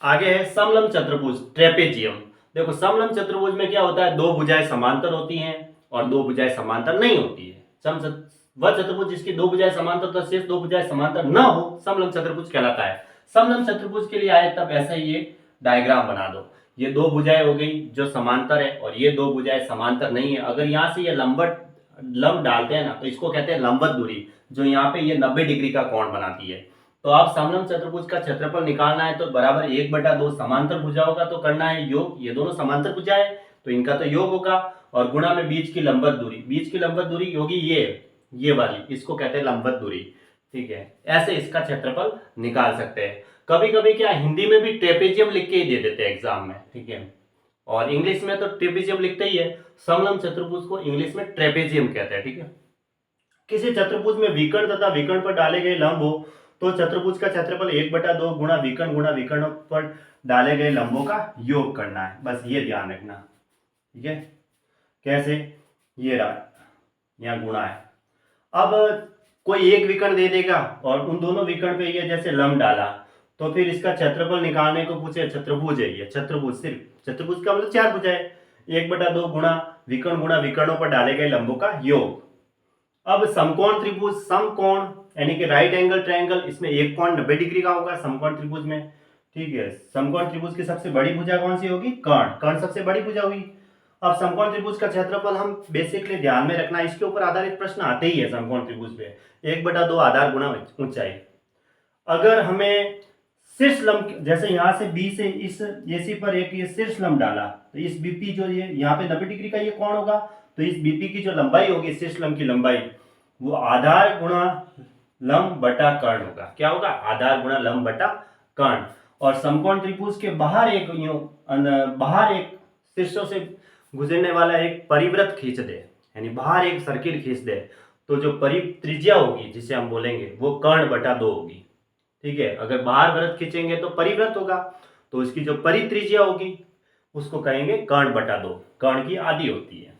आगे है समलंब चतुर्भुज ट्रेपेजियम। देखो समलंब चतुर्भुज में क्या होता है, दो भुजाएं समांतर होती हैं और दो भुजाएं समांतर नहीं होती है। वह चतुर्भुज जिसकी दो भुजाएं समांतर तो शेष दो भुजाएं समांतर न हो समलंब चतुर्भुज कहलाता है। समलंब चतुर्भुज के लिए आए तब ऐसा ही ये डायग्राम बना दो। ये दो भुजाएं हो गई जो समांतर है और ये दो भुजाएं समांतर नहीं है। अगर यहाँ से ये लंब डालते हैं ना तो इसको कहते हैं लंबवत दूरी, जो यहाँ पे ये 90 डिग्री का कोण बनाती है। तो आप समलंब चतुर्भुज का क्षेत्रफल निकालना है तो बराबर 1/2 समांतर भुजाओं का तो करना है योग, ये दोनों समांतर भुजा है तो इनका तो योग होगा, और गुणा में बीच की लंबवत दूरी, बीच की लंबवत दूरी होगी ये वाली, इसको कहते हैं लंबवत दूरी। ठीक है, ऐसे इसका क्षेत्रफल निकाल सकते हैं। कभी कभी क्या हिंदी में भी ट्रेपेजियम लिख के ही दे देते हैं एग्जाम में। ठीक है, और इंग्लिश में तो ट्रेपेजियम लिखते ही है, समलंब चतुर्भुज को इंग्लिश में ट्रेपेजियम कहते हैं। ठीक है, किसी चतुर्भुज में विकर्ण तथा विकर्ण पर डाले गए लंब हो तो चतुर्भुज का क्षेत्रफल 1/2 गुणा विकर्ण पर डाले गए लंबों का योग करना है, बस ये ध्यान रखना। ठीक है, कैसे, ये रहा यहाँ गुणा है। अब कोई एक विकर्ण दे देगा और उन दोनों विकर्ण पे ये जैसे लंब डाला तो फिर इसका क्षेत्रफल निकालने को पूछे, चतुर्भुज है ये, चतुर्भुज सिर्फ चतुर्भुज का मतलब चार भुजा है, 1/2 गुणा विकर्णों पर डाले गए लंबों का योग। अब समकोण त्रिभुज, समकोण यानी कि राइट एंगल ट्रायंगल, इसमें एक कोण 90 डिग्री का होगा समकोण त्रिभुज में। ठीक है, समकोण त्रिभुज की सबसे बड़ी भुजा कौन सी होगी, कर्ण, कर्ण सबसे बड़ी भुजा होगी। अब समकोण त्रिभुज का क्षेत्रफल हम बेसिकली ध्यान में रखना, इसके ऊपर आधारित प्रश्न आते ही है समकोण त्रिभुज पे, 1/2 आधार गुणा ऊंचाई। अगर हमें शीर्ष लंब, जैसे यहाँ से बी से इस एसी पर एक ये शीर्ष लंब डाला तो इस बीपी जो ये यहाँ पे 90 डिग्री का ये कोण होगा, तो इस बीपी की जो लंबाई होगी, शीर्ष लंब की लंबाई, वो आधार गुणा लंब बटा कर्ण होगा। क्या होगा, आधार गुणा लंब बटा कर्ण। और समकोण त्रिभुज के बाहर एक शीर्षों से गुजरने वाला एक परिवृत्त खींच दे, यानी बाहर एक सर्किल खींच दे, तो जो परित्रिज्या होगी जिसे हम बोलेंगे वो कर्ण बटा 2 होगी। ठीक है, अगर बाहर वृत्त खींचेंगे तो परिवृत्त होगा, तो इसकी जो परित्रिज्या होगी उसको कहेंगे कर्ण बटा 2, कर्ण की आधी होती है।